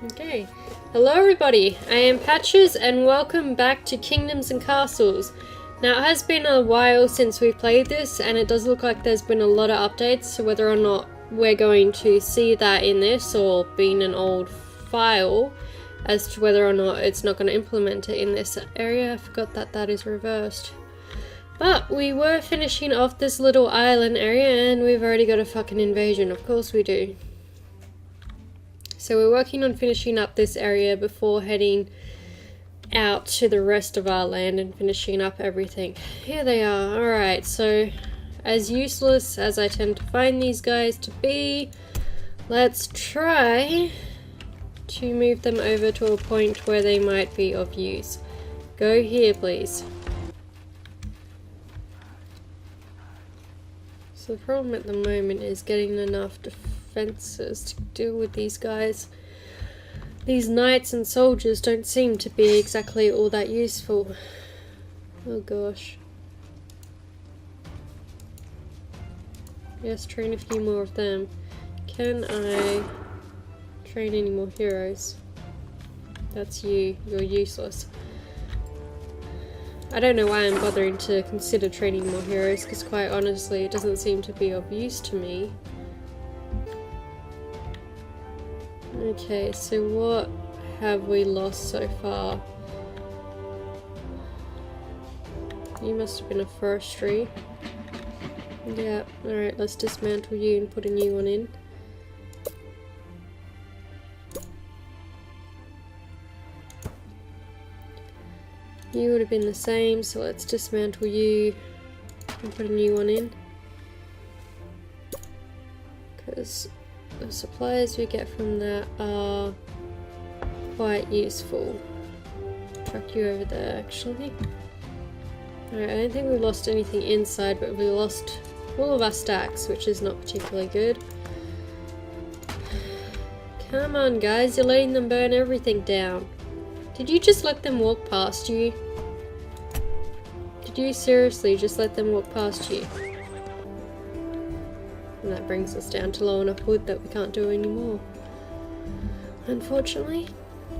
Okay, hello everybody, I am Patches and welcome back to Kingdoms and Castles. Now it has been a while since we've played this and it does look like there's been a lot of updates, so whether or not we're going to see that in this or being an old file as to whether or not it's not going to implement it in this area. I forgot that that is reversed. But we were finishing off this little island area and we've already got a fucking invasion, of course we do. So we're working on finishing up this area before heading out to the rest of our land and finishing up everything. Here they are. Alright, so as useless as I tend to find these guys to be, let's try to move them over to a point where they might be of use. Go here, please. So the problem at the moment is getting enough defenses to deal with these guys. These knights and soldiers don't seem to be exactly all that useful. Oh gosh. Yes, train a few more of them. Can I train any more heroes? That's you. You're useless. I don't know why I'm bothering to consider training more heroes, because quite honestly it doesn't seem to be of use to me. Okay, so what have we lost so far? You must have been a forestry. Yeah, alright, let's dismantle you and put a new one in. You would have been the same, so let's dismantle you and put a new one in. Because the supplies we get from that are quite useful. Chuck you over there, actually. Alright, I don't think we lost anything inside, but we lost all of our stacks, which is not particularly good. Come on, guys, you're letting them burn everything down. Did you just let them walk past you? Did you seriously just let them walk past you? And that brings us down to low enough wood that we can't do anymore, unfortunately.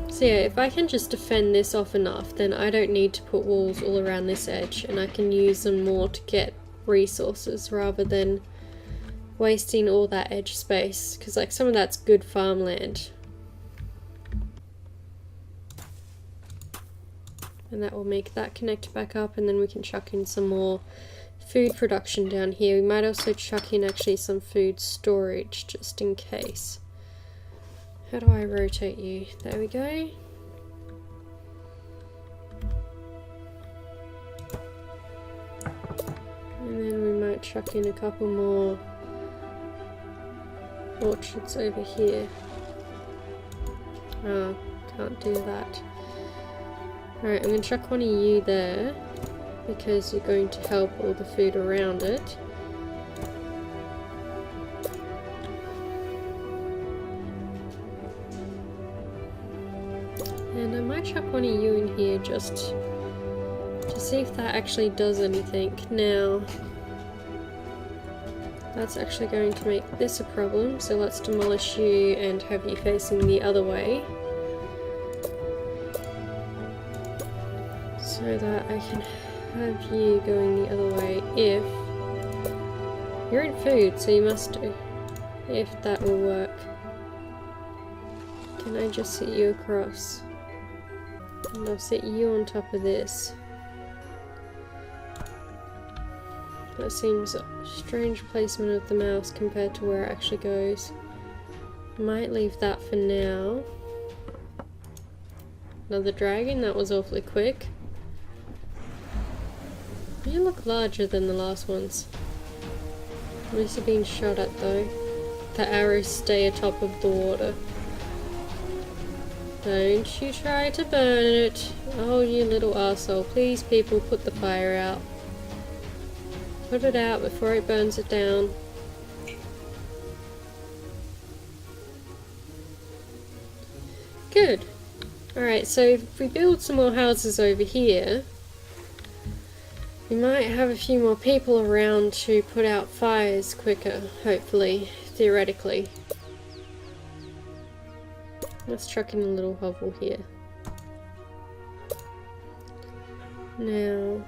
So yeah, if I can just defend this off enough, then I don't need to put walls all around this edge, and I can use them more to get resources rather than wasting all that edge space, because like some of that's good farmland. And that will make that connect back up, and then we can chuck in some more food production down here. We might also chuck in actually some food storage just in case. How do I rotate you? There we go. And then we might chuck in a couple more orchards over here. Oh, can't do that. Alright, I'm going to chuck one of you there, because you're going to help all the food around it. And I might chuck one of you in here just to see if that actually does anything. Now, that's actually going to make this a problem, so let's demolish you and have you facing the other way, so that I can have you going the other way if you're in food, so you must do, if that will work. Can I just sit you across? And I'll sit you on top of this. That seems a strange placement of the mouse compared to where it actually goes. Might leave that for now. Another dragon, that was awfully quick. You look larger than the last ones. At least you're being shot at though. The arrows stay atop of the water. Don't you try to burn it. Oh, you little arsehole. Please, people, put the fire out. Put it out before it burns it down. Good. Alright, so if we build some more houses over here, we might have a few more people around to put out fires quicker, hopefully, theoretically. Let's chuck in a little hovel here. Now,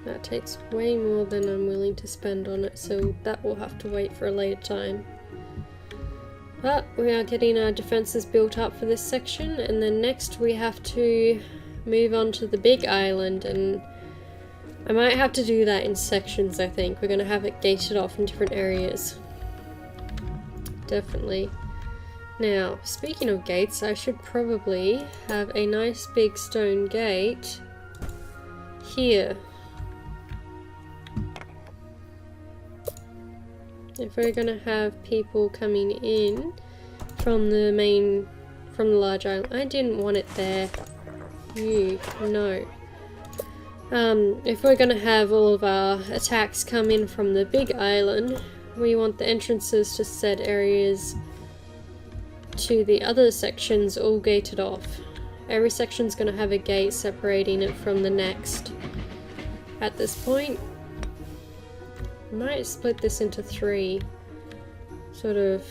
that takes way more than I'm willing to spend on it, so that will have to wait for a later time. But we are getting our defenses built up for this section, and then next we have to move on to the big island, and I might have to do that in sections. I think we're going to have it gated off in different areas. Definitely. Now, speaking of gates, I should probably have a nice big stone gate here. If we're going to have people coming in from the large island. I didn't want it there. No. If we're going to have all of our attacks come in from the big island, we want the entrances to said areas to the other sections all gated off. Every section's going to have a gate separating it from the next. At this point, I might split this into 3. Sort of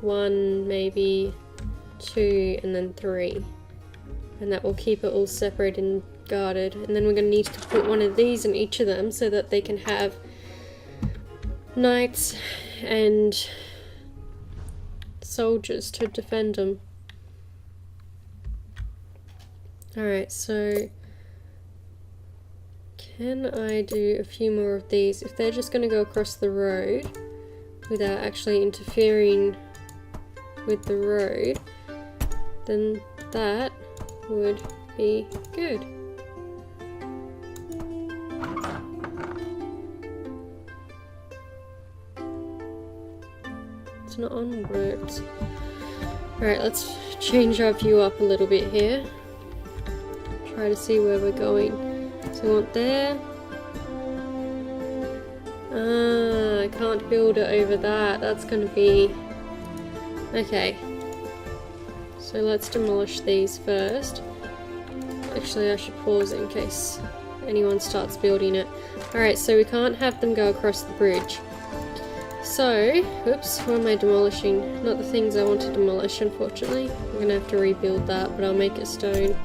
1, maybe 2, and then 3. And that will keep it all separated and guarded. And then we're going to need to put one of these in each of them so that they can have knights and soldiers to defend them. Alright, so can I do a few more of these? If they're just going to go across the road without actually interfering with the road, then that would be good. It's not on words. Alright, let's change our view up a little bit here. Try to see where we're going. So we want there. I can't build it over that. That's going to be... Okay. So let's demolish these first. Actually, I should pause it in case anyone starts building it. Alright, so we can't have them go across the bridge. So, oops, what am I demolishing? Not the things I want to demolish, unfortunately. I'm going to have to rebuild that, but I'll make it stone.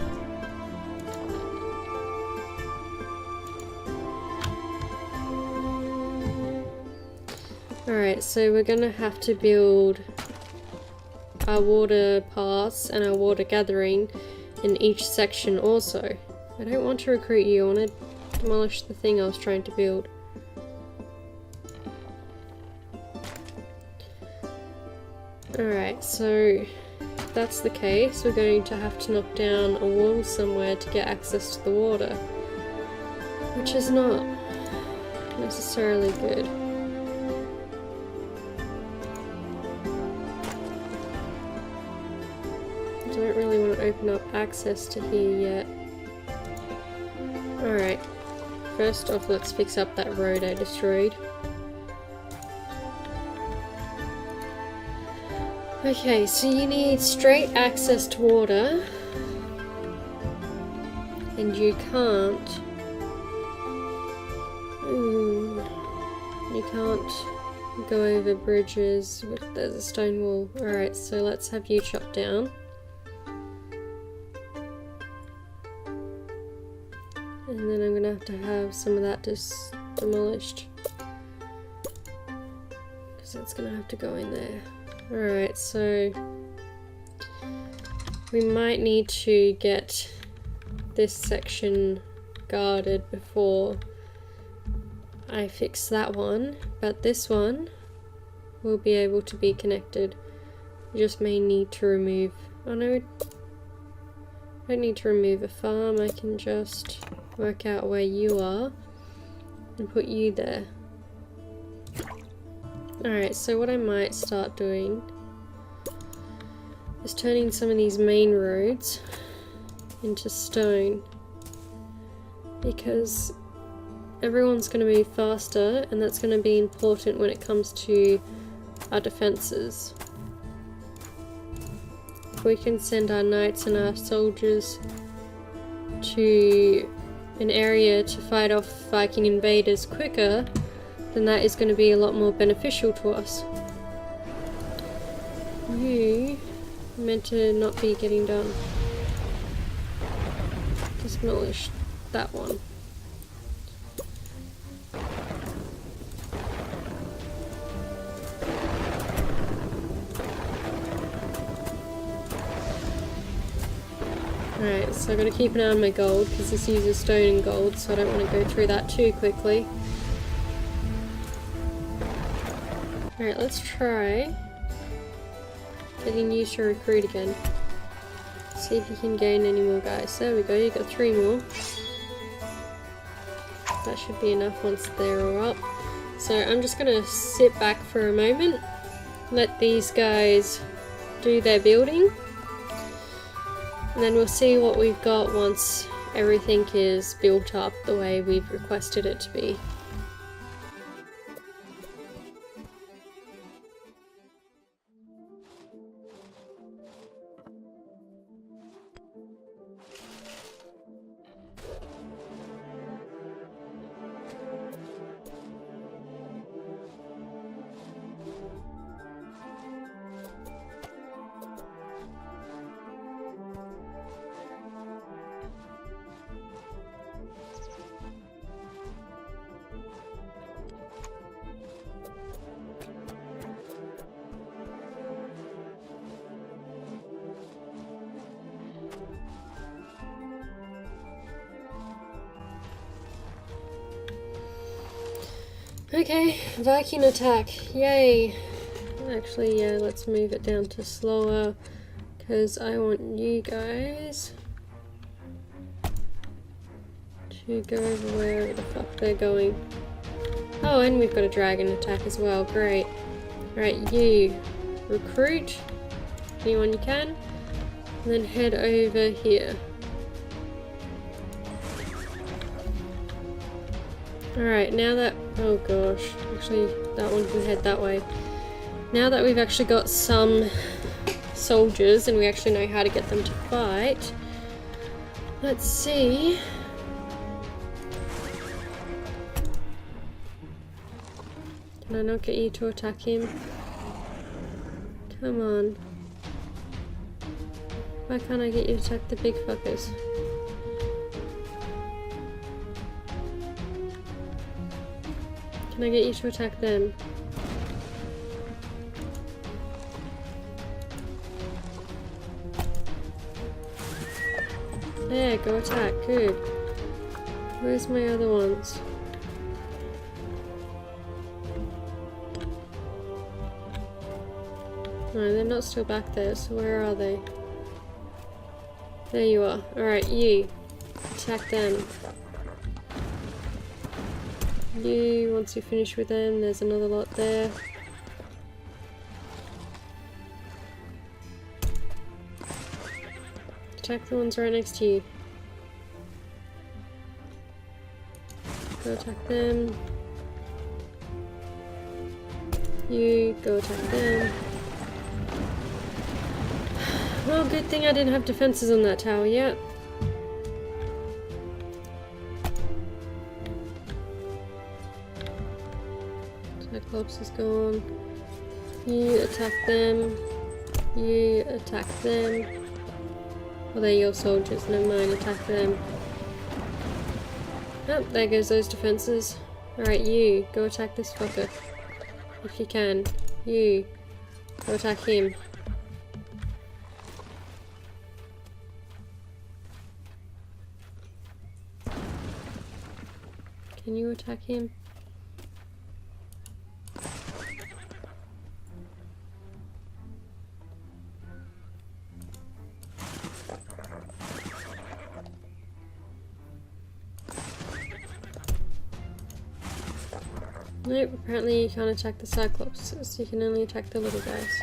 Alright, so we're going to have to build our water paths and our water gathering in each section also. I don't want to recruit you, I want to demolish the thing I was trying to build. Alright, so if that's the case, we're going to have to knock down a wall somewhere to get access to the water, which is not necessarily good. I don't really want to open up access to here yet. Alright, first off let's fix up that road I destroyed. Okay, so you need straight access to water, and you can't go over bridges with there's a stone wall. Alright, so let's have you chopped down. And then I'm gonna have to have some of that just demolished, because that's gonna have to go in there. Alright, so we might need to get this section guarded before I fix that one, but this one will be able to be connected. You just may need to remove... oh no, I don't need to remove a farm, I can just work out where you are and put you there. Alright, so what I might start doing is turning some of these main roads into stone, because everyone's going to move faster and that's going to be important when it comes to our defences. If we can send our knights and our soldiers to an area to fight off Viking invaders quicker, then that is going to be a lot more beneficial to us. You meant to not be getting done. Just demolish that one. Alright, so I've got to keep an eye on my gold because this uses stone and gold, so I don't want to go through that too quickly. Alright, let's try getting you to recruit again. See if you can gain any more guys. There we go, you got 3 more. That should be enough once they're all up. So I'm just going to sit back for a moment, let these guys do their building, and then we'll see what we've got once everything is built up the way we've requested it to be. Okay, Viking attack, yay! Actually, yeah, let's move it down to slower, because I want you guys to go over wherever the fuck they're going. Oh, and we've got a dragon attack as well, great. Alright, you recruit anyone you can, and then head over here. Alright, now that... oh gosh, actually that one can head that way. Now that we've actually got some soldiers and we actually know how to get them to fight, let's see. Can I not get you to attack him? Come on. Why can't I get you to attack the big fuckers? Can I get you to attack them? There, go attack. Good. Where's my other ones? No, they're not still back there, so where are they? There you are. Alright, you. Attack them. You, once you finish with them, there's another lot there. Attack the ones right next to you. Go attack them. You, go attack them. Well, good thing I didn't have defenses on that tower yet. Cyclops is gone. You attack them. You attack them. Well, they're your soldiers, never mind, attack them. Oh, there goes those defenses. Alright, you, go attack this fucker. If you can. You, go attack him. Can you attack him? Nope, apparently you can't attack the Cyclops, so you can only attack the little guys.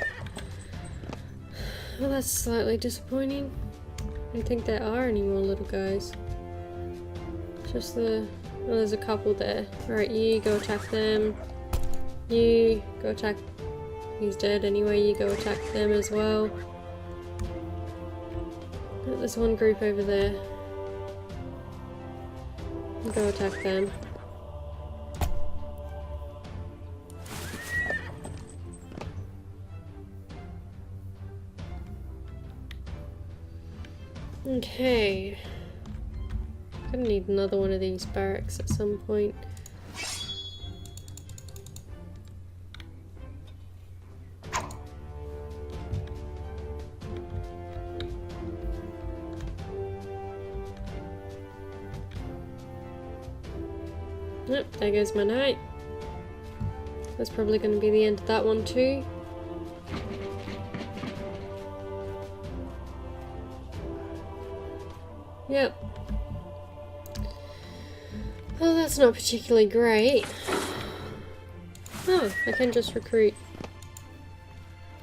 Well, that's slightly disappointing. I don't think there are any more little guys. Just the... well, there's a couple there. Alright, you go attack them. You go attack... he's dead anyway, you go attack them as well. Oh, there's one group over there. You go attack them. Okay. Gonna need another one of these barracks at some point. Yep, there goes my knight. That's probably going to be the end of that one too. Yep. Well, that's not particularly great. Oh, I can just recruit.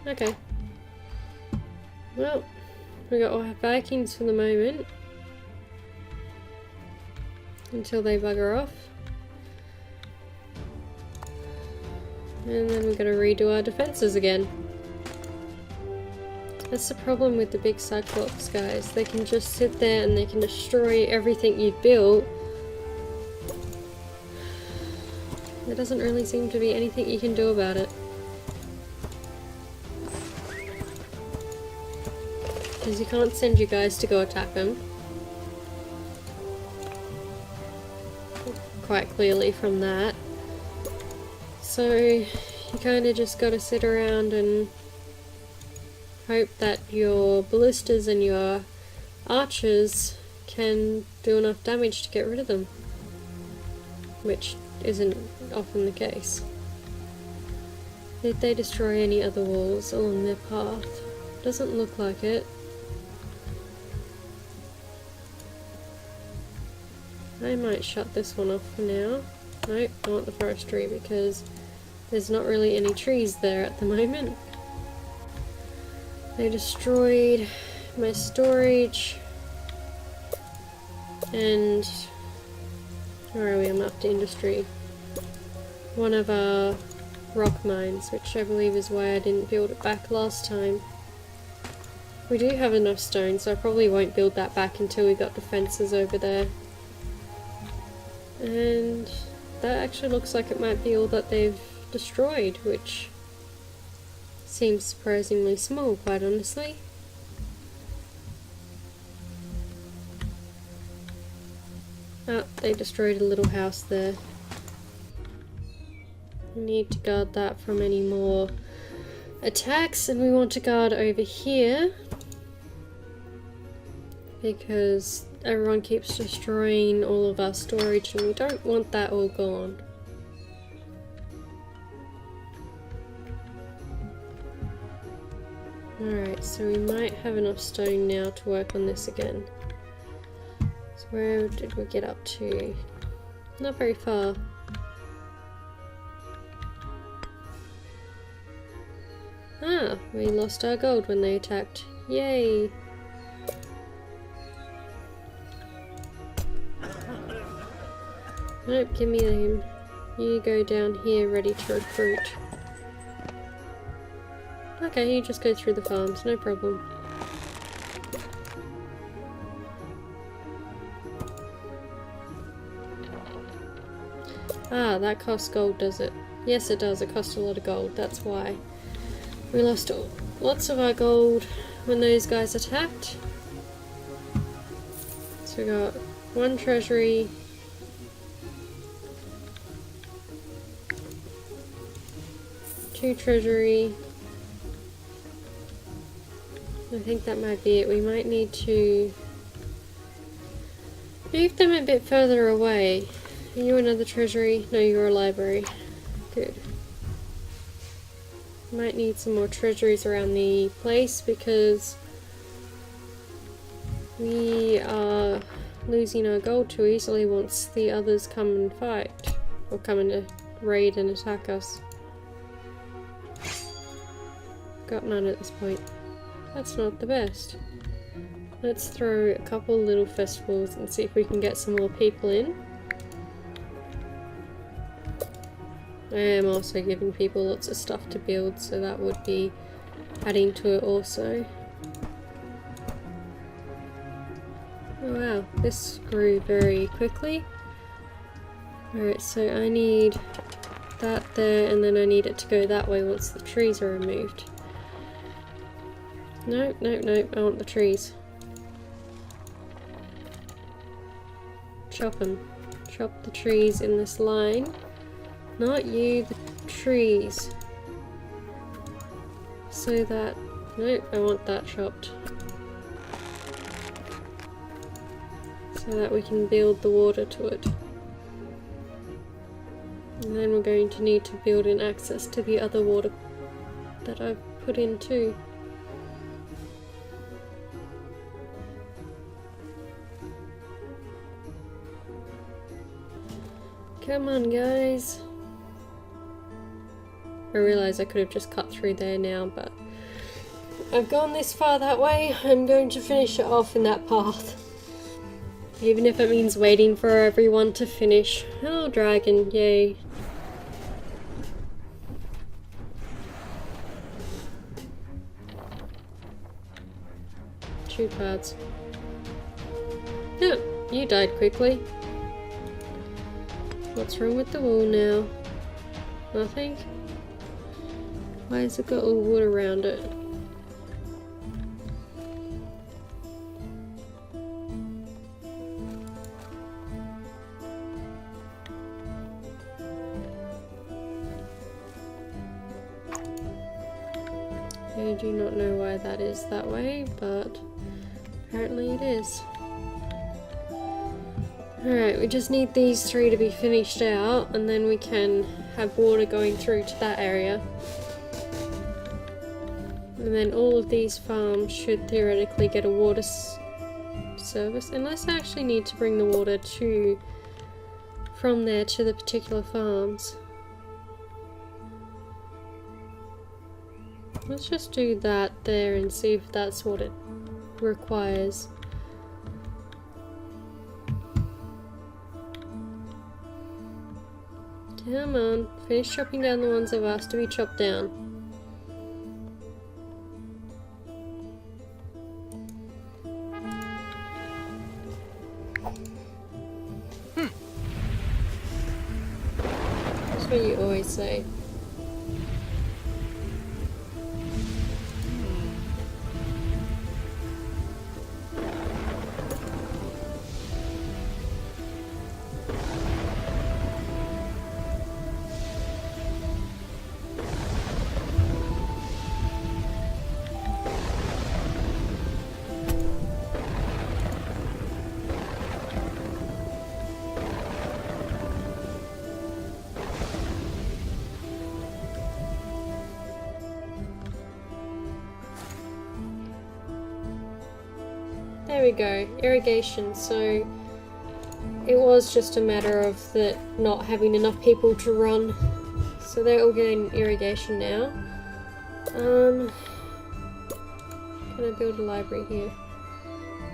Okay. Well, we got our Vikings for the moment. Until they bugger off. And then we're going to redo our defenses again. That's the problem with the big Cyclops guys. They can just sit there and they can destroy everything you've built. There doesn't really seem to be anything you can do about it. Because you can't send you guys to go attack them. Quite clearly from that. So you kind of just got to sit around and hope that your ballistas and your archers can do enough damage to get rid of them. Which isn't often the case. Did they destroy any other walls along their path? Doesn't look like it. I might shut this one off for now. Nope, I want the forestry because there's not really any trees there at the moment. They destroyed my storage. And where are we? I'm up to industry. One of our rock mines, which I believe is why I didn't build it back last time. We do have enough stone, so I probably won't build that back until we got defences over there. And that actually looks like it might be all that they've destroyed, which seems surprisingly small, quite honestly. Oh, they destroyed a little house there. We need to guard that from any more attacks, and we want to guard over here because everyone keeps destroying all of our storage and we don't want that all gone. Alright, so we might have enough stone now to work on this again. So where did we get up to? Not very far. Ah, we lost our gold when they attacked. Yay! Nope, give me them. You go down here ready to recruit. Okay, you just go through the farms, no problem. Ah, that costs gold, does it? Yes, it does. It costs a lot of gold, that's why. We lost lots of our gold when those guys attacked. So we got one treasury, two treasury. I think that might be it. We might need to move them a bit further away. Are you another treasury? No, you're a library. Good. Might need some more treasuries around the place because we are losing our gold too easily once the others come and fight. Or come and raid and attack us. Got none at this point. That's not the best. Let's throw a couple little festivals and see if we can get some more people in. I am also giving people lots of stuff to build, so that would be adding to it also. Oh wow, this grew very quickly. Alright, so I need that there, and then I need it to go that way once the trees are removed. Nope, nope, nope, I want the trees. Chop them. Chop the trees in this line. Not you, the trees. So that... Nope, I want that chopped. So that we can build the water to it. And then we're going to need to build in access to the other water that I've put in too. Come on, guys. I realise I could have just cut through there now, but I've gone this far that way. I'm going to finish it off in that path. Even if it means waiting for everyone to finish. Oh, dragon, yay. Two parts. No, you died quickly. What's wrong with the wall now? Nothing? Why has it got all wood around it? I do not know why that is that way, but apparently it is. Alright, we just need these three to be finished out, and then we can have water going through to that area. And then all of these farms should theoretically get a water service, unless I actually need to bring the water from there to the particular farms. Let's just do that there and see if that's what it requires. Come on, finish chopping down the ones I've asked to be chopped down. That's what you always say. There we go, irrigation. So it was just a matter of not having enough people to run. So they're all getting irrigation now. Can I build a library here?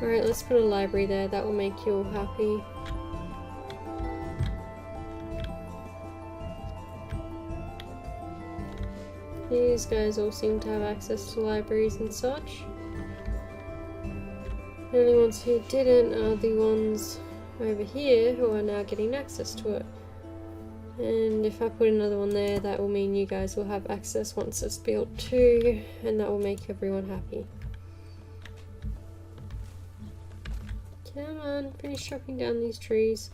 Alright, let's put a library there, that will make you all happy. These guys all seem to have access to libraries and such. The only ones who didn't are the ones over here who are now getting access to it. And if I put another one there, that will mean you guys will have access once it's built too, and that will make everyone happy. Come on, finish chopping down these trees.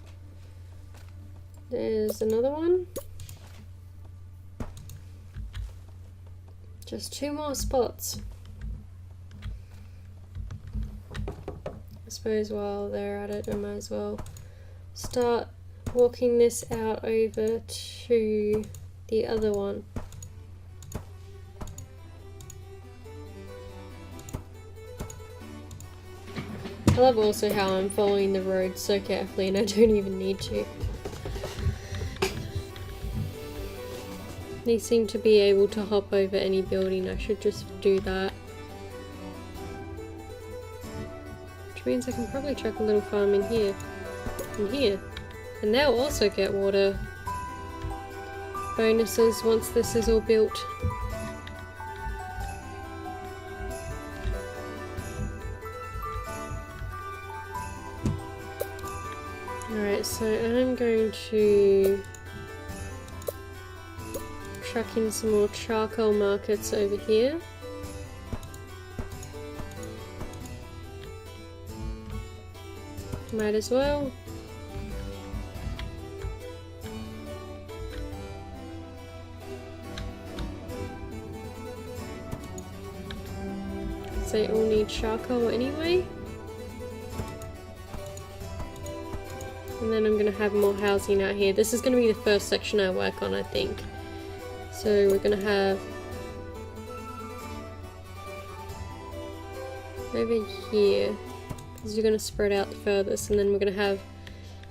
There's another one. Just 2 more spots. I suppose while they're at it, I might as well start walking this out over to the other one. I love also how I'm following the road so carefully and I don't even need to. They seem to be able to hop over any building, I should just do that. Which means I can probably chuck a little farm in here. And they'll also get water bonuses once this is all built. Alright, so I'm going to chuck in some more charcoal markets over here. Might as well. because they all need charcoal anyway. And then I'm going to have more housing out here. This is going to be the first section I work on, I think. So we're going to have over here, because you're going to spread out the furthest, and then we're going to have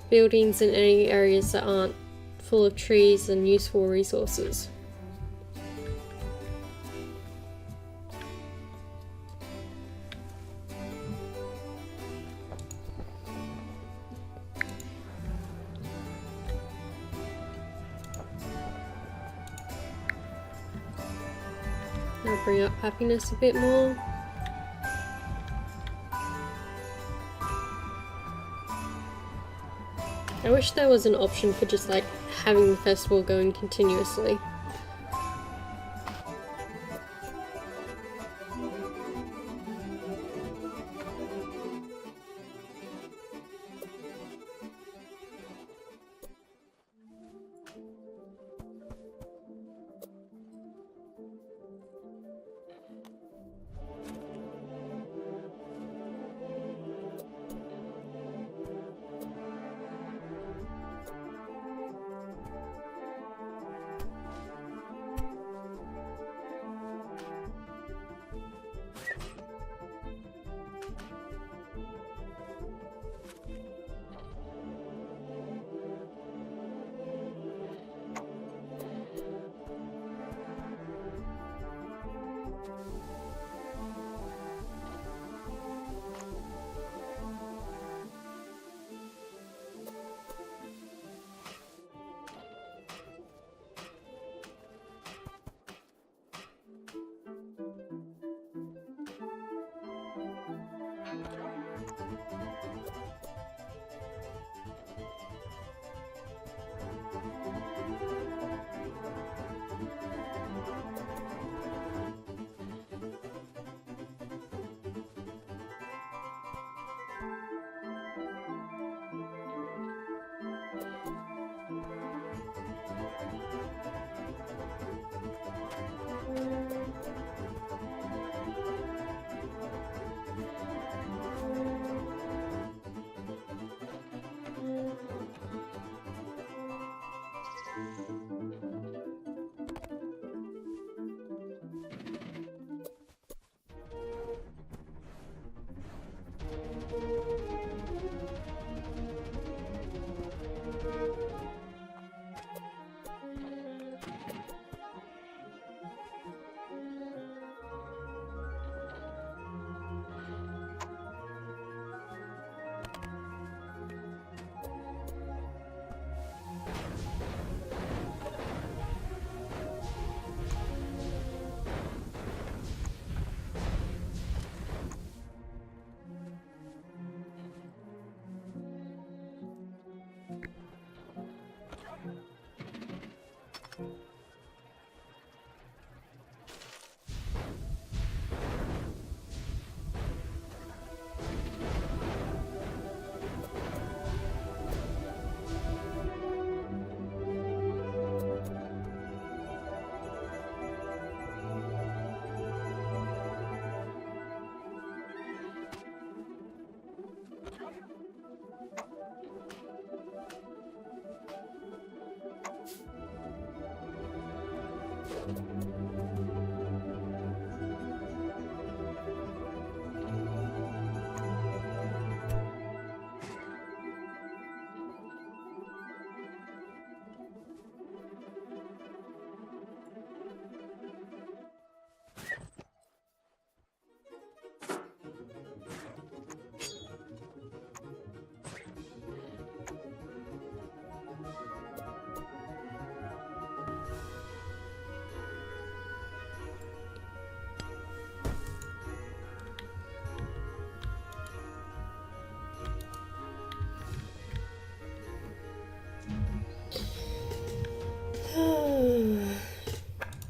buildings in any areas that aren't full of trees and useful resources. I'll bring up happiness a bit more. I wish there was an option for just like having the festival going continuously.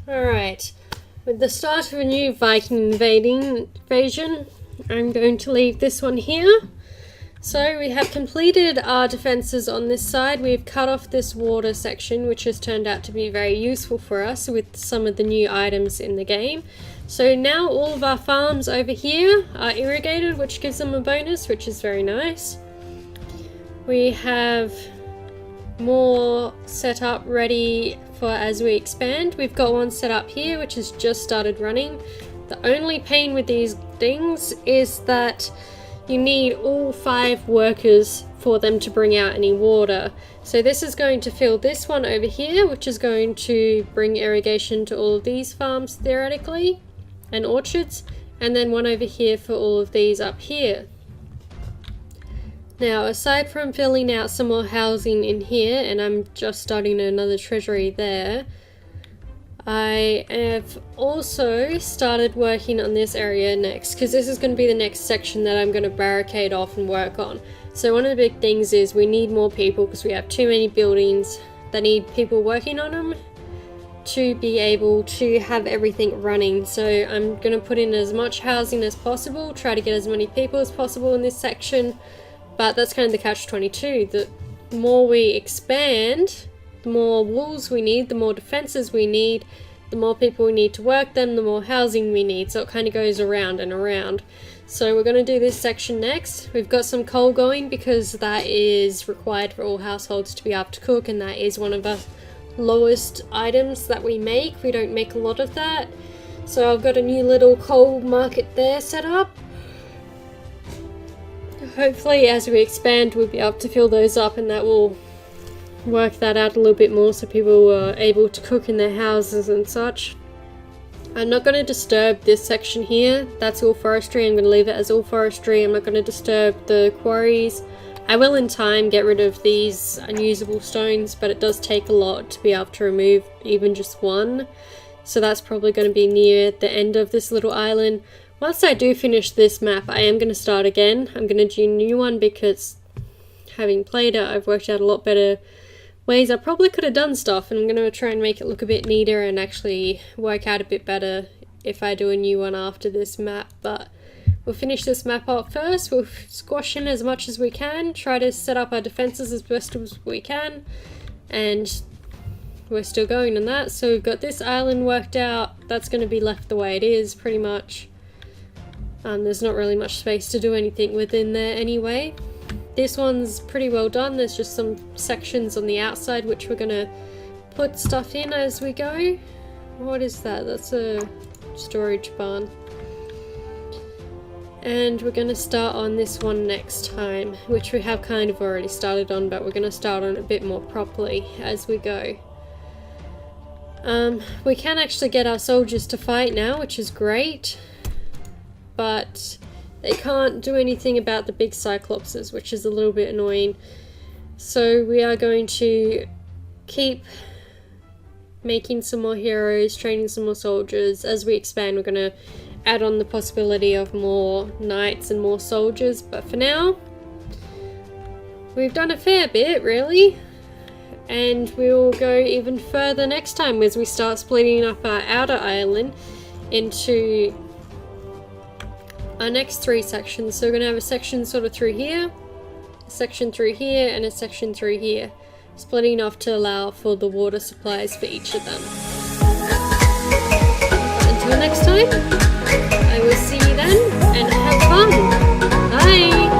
Alright, with the start of a new Viking invasion, I'm going to leave this one here. So we have completed our defences on this side. We've cut off this water section, which has turned out to be very useful for us with some of the new items in the game. So now all of our farms over here are irrigated, which gives them a bonus, which is very nice. We have more set up ready for as we expand. We've got one set up here, which has just started running. The only pain with these things is that you need all 5 workers for them to bring out any water. So this is going to fill this one over here, which is going to bring irrigation to all of these farms theoretically, and orchards, and then one over here for all of these up here. Now, aside from filling out some more housing in here, and I'm just starting another treasury there, I have also started working on this area next, because this is going to be the next section that I'm going to barricade off and work on. So one of the big things is we need more people, because we have too many buildings that need people working on them to be able to have everything running. So I'm going to put in as much housing as possible, try to get as many people as possible in this section, but that's kind of the catch-22. The more we expand, the more walls we need, the more defenses we need, the more people we need to work them, the more housing we need. So it kind of goes around and around. So we're going to do this section next. We've got some coal going because that is required for all households to be able to cook, and that is one of the lowest items that we make. We don't make a lot of that. So I've got a new little coal market there set up. Hopefully as we expand we'll be able to fill those up, and that will work that out a little bit more so people are able to cook in their houses and such. I'm not going to disturb this section here. That's all forestry. I'm going to leave it as all forestry. I'm not going to disturb the quarries. I will in time get rid of these unusable stones, but it does take a lot to be able to remove even just one. So that's probably going to be near the end of this little island. Once I do finish this map, I am going to start again. I'm going to do a new one because having played it, I've worked out a lot better ways I probably could have done stuff, and I'm going to try and make it look a bit neater and actually work out a bit better if I do a new one after this map. But we'll finish this map up first. We'll squash in as much as we can, try to set up our defenses as best as we can, and we're still going on that. So we've got this island worked out. That's going to be left the way it is pretty much. There's not really much space to do anything within there anyway. This one's pretty well done. There's just some sections on the outside which we're going to put stuff in as we go. What is that? That's a storage barn. And we're going to start on this one next time, which we have kind of already started on, but we're going to start on it a bit more properly as we go. We can actually get our soldiers to fight now, which is great, but they can't do anything about the big cyclopses, which is a little bit annoying. So we are going to keep making some more heroes, training some more soldiers. As we expand, we're going to add on the possibility of more knights and more soldiers, but for now we've done a fair bit really, and we'll go even further next time as we start splitting up our outer island into our next 3 sections. So we're going to have a section sort of through here, a section through here, and a section through here, splitting off to allow for the water supplies for each of them. Until next time, I will see you then, and have fun! Bye!